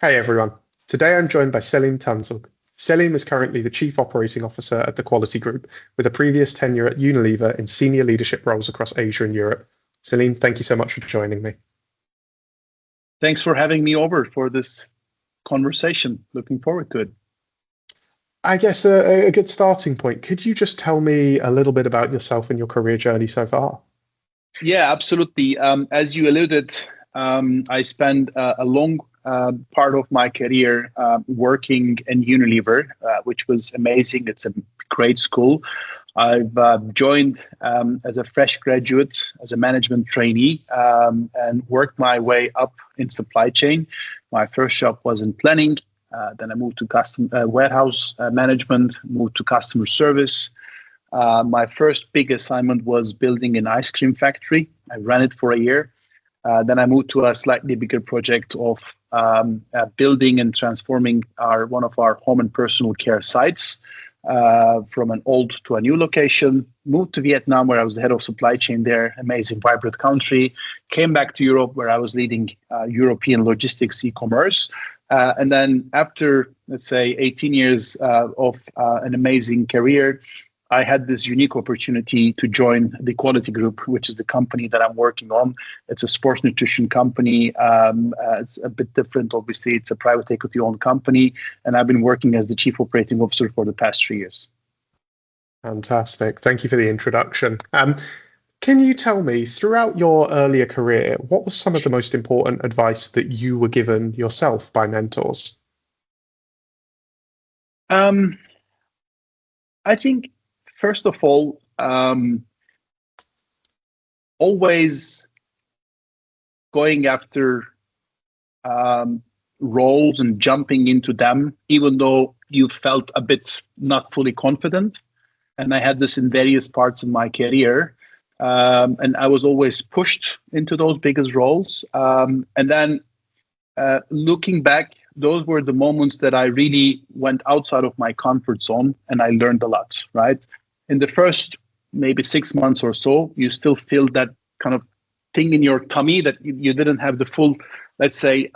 Hey everyone. Today I'm joined by Selim Tansuğ. Selim is currently the Chief Operating Officer at the Quality Group, with a previous tenure at Unilever in senior leadership roles across Asia and Europe. Selim, thank you so much for joining me. Thanks for having me over for this conversation. Looking forward to it. I guess a good starting point. Could you just tell me a little bit about yourself and your career journey so far? Yeah, absolutely. As you alluded, I spent a long part of my career working in Unilever, which was amazing. It's a great school. I've joined as a fresh graduate, as a management trainee, and worked my way up in supply chain. My first job was in planning. Then I moved to warehouse management, moved to customer service. My first big assignment was building an ice cream factory. I ran it for a year. Then I moved to a slightly bigger project of building and transforming one of our home and personal care sites from an old to a new location. Moved to Vietnam, where I was the head of supply chain there. Amazing, vibrant country. Came back to Europe, where I was leading European logistics e-commerce. And then after, let's say, 18 years of an amazing career, I had this unique opportunity to join the Quality Group, which is the company that I'm working on. It's a sports nutrition company. It's a bit different, obviously. It's a private equity-owned company, and I've been working as the Chief Operating Officer for the past 3 years. Fantastic. Thank you for the introduction. Can you tell me, throughout your earlier career, what was some of the most important advice that you were given yourself by mentors? I think, first of all, always going after roles and jumping into them, even though you felt a bit not fully confident. And I had this in various parts in my career. And I was always pushed into those biggest roles. And then looking back, those were the moments that I really went outside of my comfort zone and I learned a lot, right? In the first maybe 6 months or so, you still feel that kind of thing in your tummy that you didn't have the full, let's say,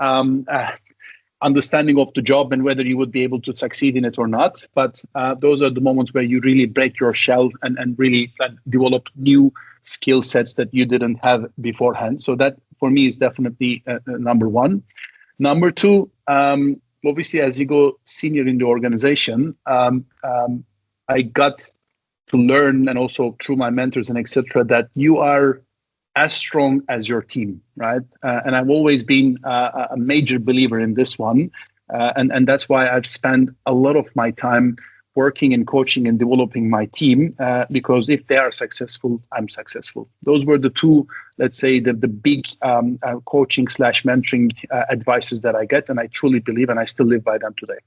understanding of the job and whether you would be able to succeed in it or not. But those are the moments where you really break your shell and really develop new skill sets that you didn't have beforehand. So that for me is definitely number one. Number two, obviously, as you go senior in the organization, I got to learn, and also through my mentors and etc., that you are as strong as your team, right? And I've always been a major believer in this one. And that's why I've spent a lot of my time working and coaching and developing my team, because if they are successful, I'm successful. Those were the two, let's say, the big coaching / mentoring advices that I get. And I truly believe, and I still live by them today.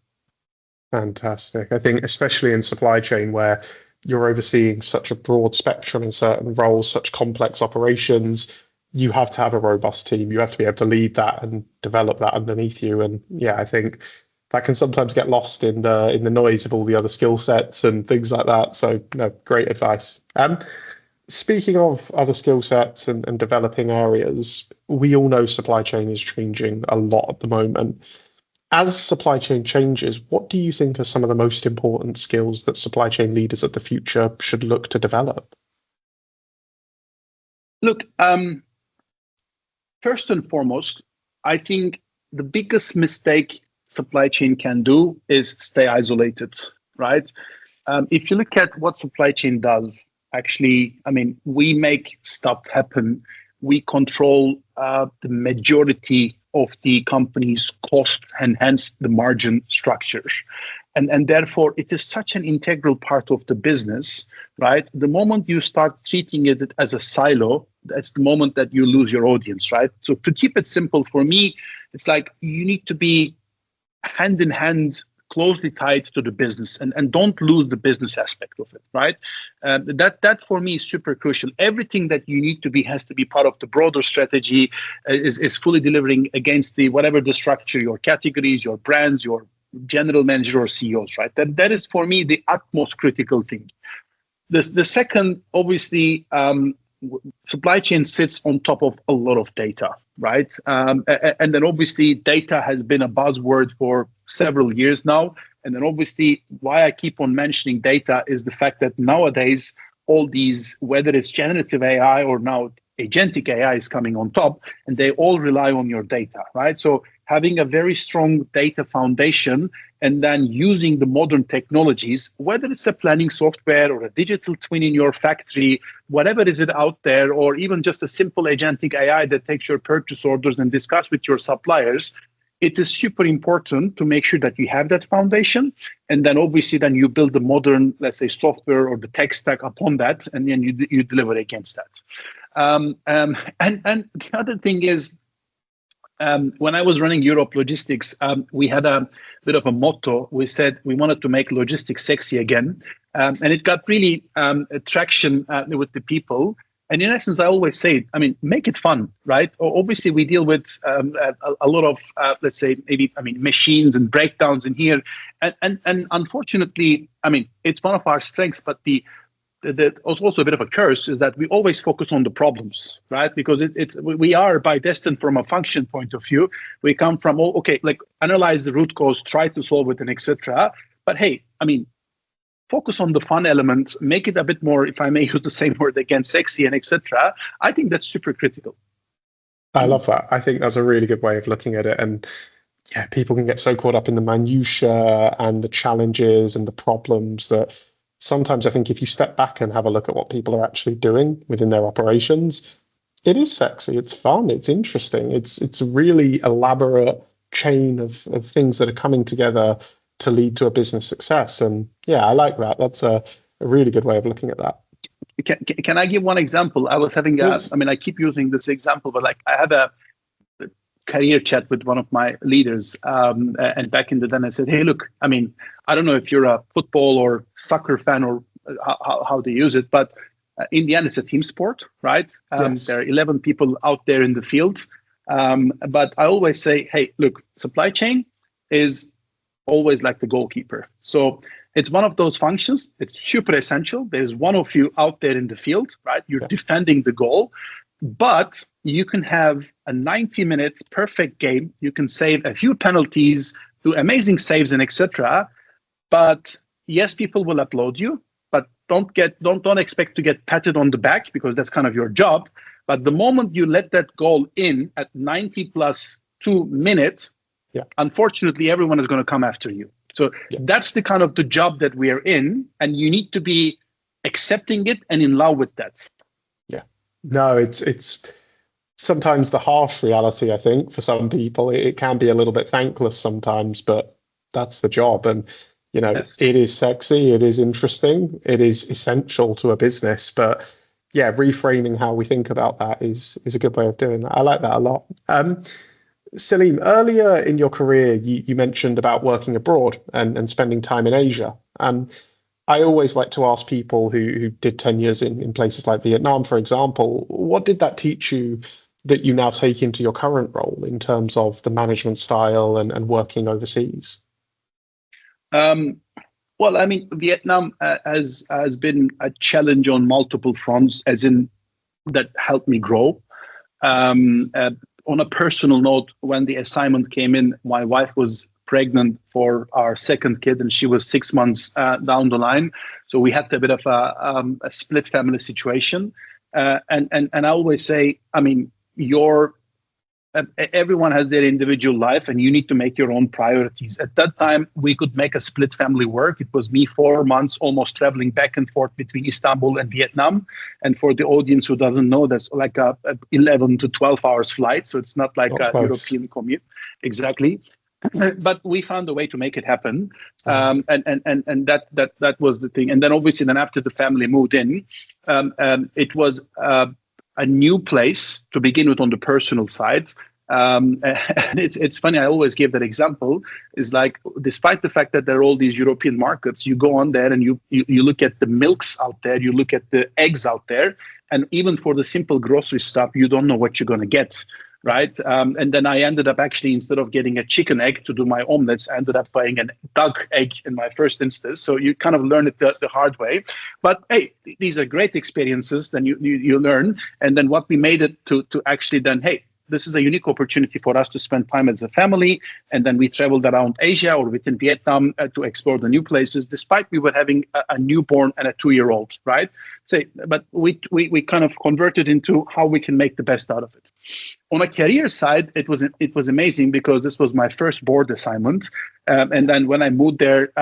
Fantastic. I think especially in supply chain, where you're overseeing such a broad spectrum in certain roles, such complex operations, you have to have a robust team. You have to be able to lead that and develop that underneath you. And yeah, I think that can sometimes get lost in the noise of all the other skill sets and things like that. So no, great advice. Speaking of other skill sets and developing areas, we all know supply chain is changing a lot at the moment. As supply chain changes, what do you think are some of the most important skills that supply chain leaders of the future should look to develop? Look, first and foremost, I think the biggest mistake supply chain can do is stay isolated, right? If you look at what supply chain does, actually, I mean, we make stuff happen. We control the majority of the company's cost and hence the margin structures. And therefore, it is such an integral part of the business, right? The moment you start treating it as a silo, that's the moment that you lose your audience, right? So to keep it simple, for me, it's like you need to be hand in hand, closely tied to the business, and don't lose the business aspect of it, right? That for me is super crucial. Everything that you need to be has to be part of the broader strategy, is fully delivering against whatever the structure, your categories, your brands, your general manager or CEOs, right? That is for me the utmost critical thing. The second, obviously, supply chain sits on top of a lot of data, right? And then obviously data has been a buzzword for several years now. And then obviously why I keep on mentioning data is the fact that nowadays, all these, whether it's generative AI or now agentic AI is coming on top, and they all rely on your data, right? So having a very strong data foundation and then using the modern technologies, whether it's a planning software or a digital twin in your factory, whatever is it out there, or even just a simple agentic AI that takes your purchase orders and discuss with your suppliers, it is super important to make sure that you have that foundation. And then obviously then you build the modern, let's say, software or the tech stack upon that, and then you deliver against that. And the other thing is, when I was running Europe Logistics, we had a bit of a motto. We said we wanted to make logistics sexy again. And it got really traction with the people. And in essence, I always say, I mean, make it fun, right? Obviously, we deal with a lot of, let's say, machines and breakdowns in here. And unfortunately, I mean, it's one of our strengths, but also a bit of a curse is that we always focus on the problems, right? Because we are by destined from a function point of view. We come from, like analyze the root cause, try to solve it, and etc. But hey, I mean, focus on the fun elements, make it a bit more, if I may use the same word again, sexy and etc. I think that's super critical. I love that. I think that's a really good way of looking at it. And yeah, people can get so caught up in the minutiae and the challenges and the problems that sometimes I think if you step back and have a look at what people are actually doing within their operations, it is sexy, it's fun, it's interesting. It's a really elaborate chain of things that are coming together to lead to a business success. And yeah, I like that. That's a really good way of looking at that. Can I give one example? I was having I keep using this example, but like I had a career chat with one of my leaders, and back in the day I said, hey, look, I mean, I don't know if you're a football or soccer fan or how they use it, but in the end, it's a team sport, right? Yes. There are 11 people out there in the field. But I always say, hey, look, supply chain is always like the goalkeeper. So it's one of those functions. It's super essential. There's one of you out there in the field, right? You're defending the goal, but you can have a 90-minute perfect game. You can save a few penalties, do amazing saves, and etc. But yes, people will applaud you, but don't expect to get patted on the back because that's kind of your job. But the moment you let that goal in at 90 plus 2 minutes, unfortunately, everyone is going to come after you. So that's the kind of the job that we are in, and you need to be accepting it and in love with that. Yeah, no, it's sometimes the harsh reality. I think for some people, it can be a little bit thankless sometimes, but that's the job. And you know, It is sexy, it is interesting, it is essential to a business. But yeah, reframing how we think about that is a good way of doing that. I like that a lot. Selim, earlier in your career, you mentioned about working abroad and spending time in Asia. I always like to ask people who did 10 years in places like Vietnam, for example, what did that teach you that you now take into your current role in terms of the management style and working overseas? Well, I mean, Vietnam has been a challenge on multiple fronts, as in that helped me grow. On a personal note, when the assignment came in, my wife was pregnant for our second kid, and she was 6 months down the line. So we had a bit of a split family situation. And I always say, I mean, everyone has their individual life, and you need to make your own priorities. At that time, we could make a split family work. It was me 4 months almost traveling back and forth between Istanbul and Vietnam. And for the audience who doesn't know, that's like a 11 to 12 hours flight. So it's not like a European commute. Exactly. But we found a way to make it happen. And that was the thing. And then obviously after the family moved in, it was a new place to begin with on the personal side. And it's funny, I always give that example, is like, despite the fact that there are all these European markets, you go on there and you look at the milks out there, you look at the eggs out there, and even for the simple grocery stuff, you don't know what you're going to get. right? And then I ended up actually, instead of getting a chicken egg to do my omelets, I ended up buying a duck egg in my first instance. So you kind of learn it the hard way. But hey, these are great experiences. Then you learn. And then what we made it to actually then, hey, this is a unique opportunity for us to spend time as a family. And then we traveled around Asia or within Vietnam to explore the new places, despite we were having a newborn and a 2-year-old, right? So, but we kind of converted into how we can make the best out of it. On a career side, it was amazing because this was my first board assignment. And then when I moved there,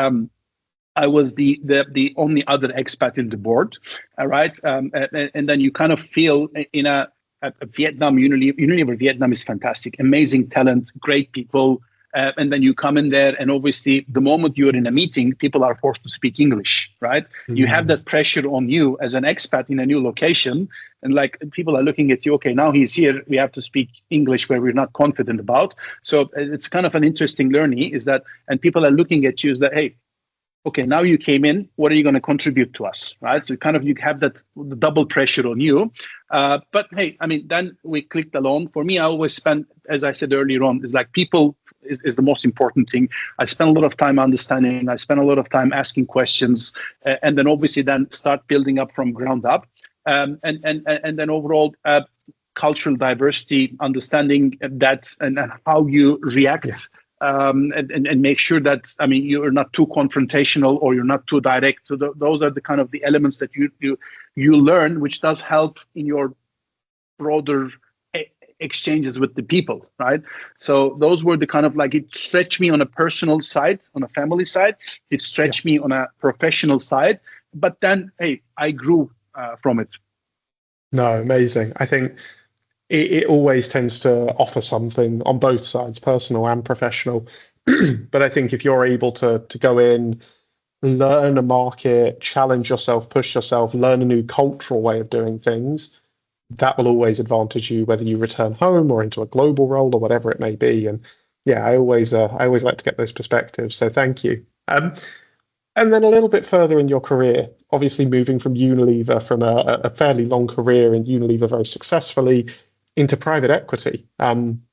I was the only other expat in the board, all right? And then you kind of feel in at Vietnam, Unilever Vietnam is fantastic, amazing talent, great people. And then you come in there, and obviously, the moment you're in a meeting, people are forced to speak English, right? Mm-hmm. You have that pressure on you as an expat in a new location, and like people are looking at you. Okay, now he's here, we have to speak English where we're not confident about. So it's kind of an interesting learning, is that, and people are looking at you as that, hey, okay, now you came in, what are you going to contribute to us, right? So kind of you have that double pressure on you. But hey, I mean, then we clicked along. For me, I always spend, as I said earlier on, is like people is the most important thing. I spend a lot of time understanding. I spend a lot of time asking questions, and then obviously then start building up from ground up. And then overall cultural diversity, understanding that and how you react. Yeah. And make sure that, I mean, you're not too confrontational or you're not too direct. So those are the kind of the elements that you learn, which does help in your broader exchanges with the people, right? So those were the kind of like, it stretched me on a personal side, on a family side. It stretched me on a professional side. But then, hey, I grew from it. No, amazing. I think it always tends to offer something on both sides, personal and professional. But I think if you're able to go in, learn a market, challenge yourself, push yourself, learn a new cultural way of doing things, that will always advantage you, whether you return home or into a global role or whatever it may be. And yeah, I always like to get those perspectives. So thank you. And then a little bit further in your career, obviously moving from Unilever, from a fairly long career in Unilever very successfully, into private equity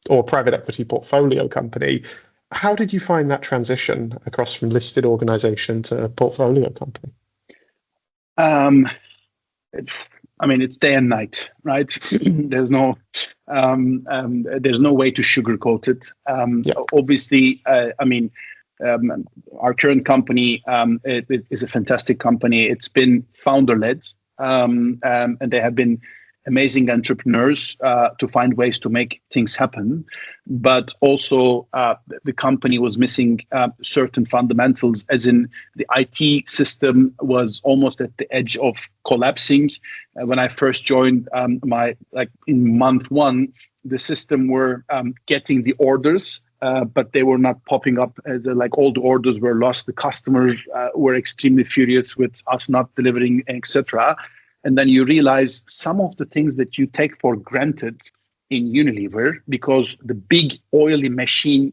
or private equity portfolio company. How did you find that transition across from listed organization to portfolio company? I mean, it's day and night, right? There's no way to sugarcoat it. Obviously, I mean, our current company it is a fantastic company. It's been founder-led, and they have been amazing entrepreneurs to find ways to make things happen. But also the company was missing certain fundamentals, as in the IT system was almost at the edge of collapsing. When I first joined, in month one, the system were getting the orders, but they were not popping up, as like all the orders were lost. The customers were extremely furious with us not delivering, etc. And then you realize some of the things that you take for granted in Unilever, because the big oily machine,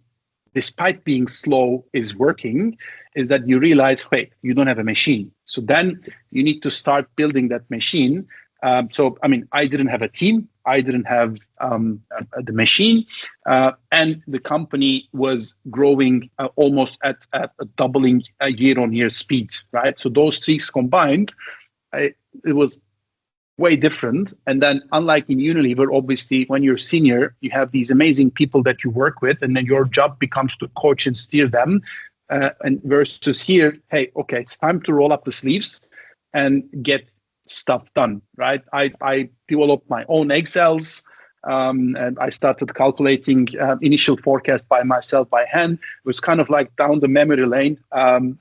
despite being slow, is working, is that you realize, wait, you don't have a machine. So then you need to start building that machine. So, I mean, I didn't have a team. I didn't have the machine. And the company was growing almost at a doubling a year-on-year speed, right? So those three combined, it was way different. And then unlike in Unilever, obviously, when you're senior, you have these amazing people that you work with, and then your job becomes to coach and steer them. And versus here, hey, okay, it's time to roll up the sleeves and get stuff done, right? I developed my own Excels, and I started calculating initial forecast by myself by hand. It was kind of like down the memory lane, and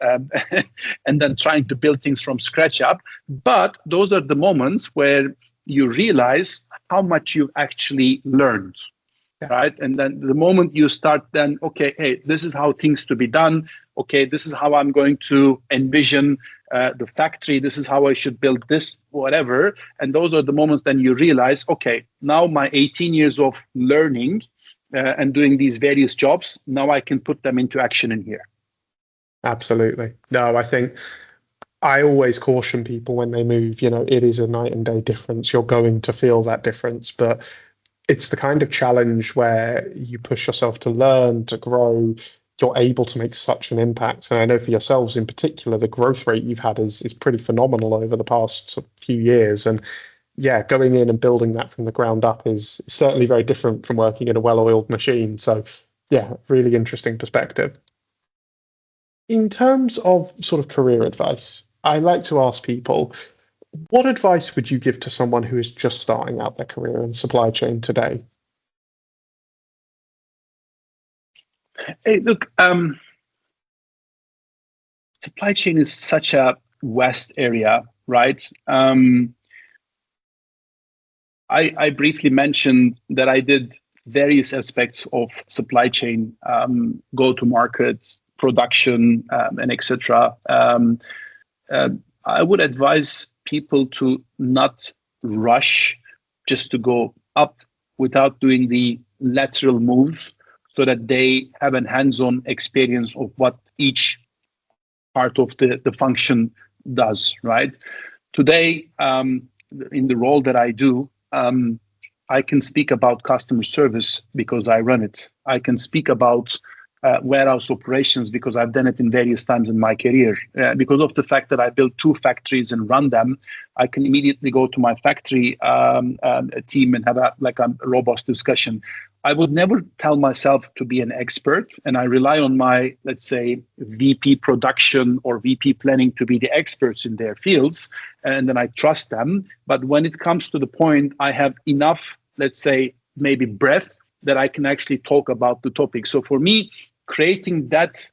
then trying to build things from scratch up. But those are the moments where you realize how much you've actually learned, right? And then the moment you start, then, okay, hey, this is how things to be done. Okay, this is how I'm going to envision the factory. This is how I should build this, whatever. And those are the moments then you realize, okay, now my 18 years of learning and doing these various jobs, now I can put them into action in here. Absolutely. No, I think I always caution people when they move, it is a night and day difference. You're going to feel that difference, but it's the kind of challenge where you push yourself to learn, to grow. You're able to make such an impact. And I know for yourselves in particular, the growth rate you've had is pretty phenomenal over the past few years. And yeah, going in and building that from the ground up is certainly very different from working in a well-oiled machine. So yeah, really interesting perspective. In terms of sort of career advice, I like to ask people, what advice would you give to someone who is just starting out their career in supply chain today? Hey, look, supply chain is such a vast area, right? I briefly mentioned that I did various aspects of supply chain, go to market, production, and etc. I would advise people to not rush just to go up without doing the lateral moves so that they have a hands-on experience of what each part of the function does, right? Today, in the role that I do, I can speak about customer service because I run it. I can speak about warehouse operations because I've done it in various times in my career. Because of the fact that I built two factories and run them, I can immediately go to my factory team and have a robust discussion. I would never tell myself to be an expert, and I rely on my, let's say, VP production or VP planning to be the experts in their fields, and then I trust them. But when it comes to the point, I have enough, let's say, maybe breadth that I can actually talk about the topic. So for me, creating that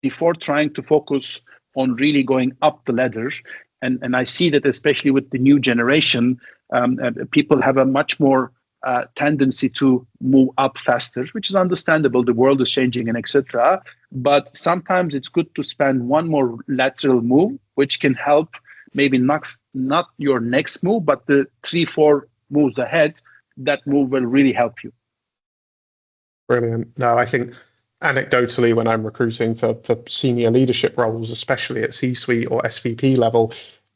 before trying to focus on really going up the ladder, and I see that especially with the new generation, people have a much more tendency to move up faster, which is understandable. The world is changing and etc. But sometimes it's good to spend one more lateral move, which can help maybe not your next move, but the 3-4 moves ahead. That move will really help you. Brilliant. No, I think anecdotally, when I'm recruiting for senior leadership roles, especially at C-suite or SVP level,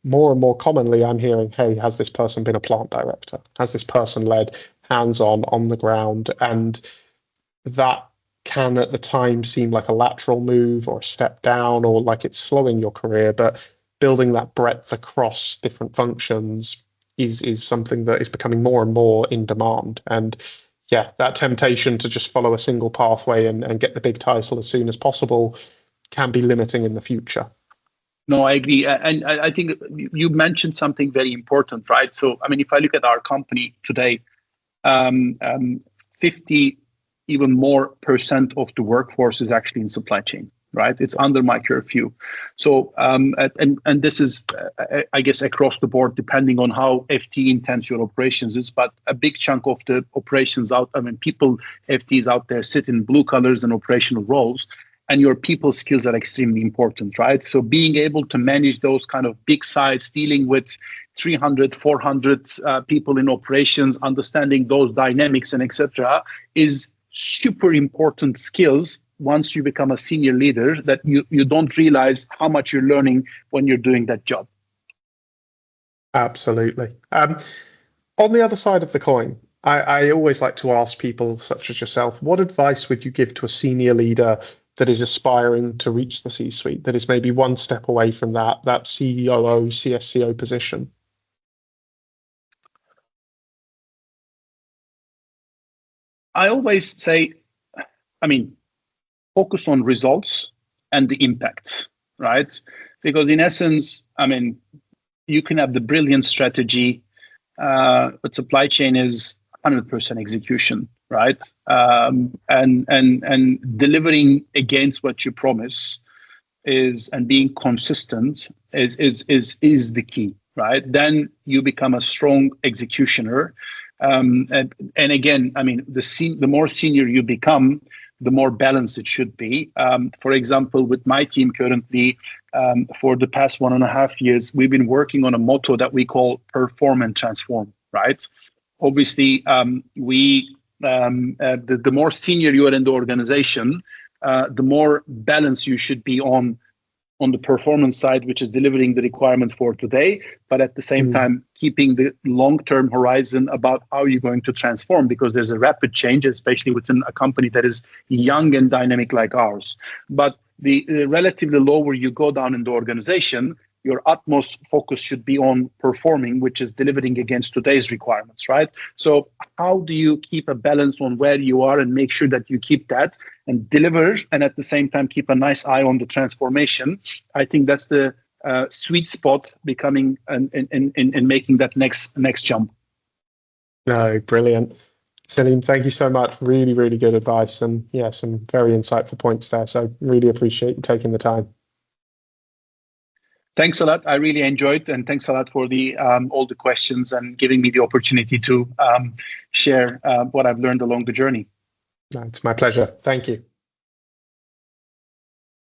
more and more commonly I'm hearing, hey, has this person been a plant director? Has this person led hands-on on the ground? And that can at the time seem like a lateral move or a step down or like it's slowing your career, but building that breadth across different functions is something that is becoming more and more in demand. And yeah, that temptation to just follow a single pathway and get the big title as soon as possible can be limiting in the future. No, I agree. And I think you mentioned something very important, right? So, I mean, if I look at our company today, 50 even more percent of the workforce is actually in supply chain, right? It's under my curfew. So, and this is, I guess, across the board, depending on how FT intense your operations is, but a big chunk of the operations out, I mean, people, FTs out there sit in blue collars and operational roles, and your people skills are extremely important, right? So being able to manage those kind of big sites, dealing with 300, 400 people in operations, understanding those dynamics and etc., is super important skills once you become a senior leader that you don't realize how much you're learning when you're doing that job. Absolutely. On the other side of the coin, I always like to ask people such as yourself, what advice would you give to a senior leader that is aspiring to reach the C-suite, that is maybe one step away from that COO, CSCO position? I always say, I mean, focus on results and the impact, right? Because in essence, I mean, you can have the brilliant strategy, but supply chain is 100% execution, right? And delivering against what you promise is, and being consistent is the key, right? Then you become a strong executioner. And again, I mean, the more senior you become, the more balanced it should be. For example, with my team currently, for the past 1.5 years, we've been working on a motto that we call perform and transform, right? Obviously, the more senior you are in the organization, the more balance you should be on on the performance side, which is delivering the requirements for today, but at the same time, keeping the long-term horizon about how you're going to transform, because there's a rapid change, especially within a company that is young and dynamic like ours. But the relatively lower you go down in the organization, your utmost focus should be on performing, which is delivering against today's requirements, right? So how do you keep a balance on where you are and make sure that you keep that and deliver, and at the same time keep a nice eye on the transformation? I think that's the sweet spot becoming and making that next jump. No, brilliant. Selim, thank you so much. Really, really good advice, and yeah, some very insightful points there. So really appreciate you taking the time. Thanks a lot. I really enjoyed, and thanks a lot for the all the questions and giving me the opportunity to share what I've learned along the journey. No, it's my pleasure. Thank you.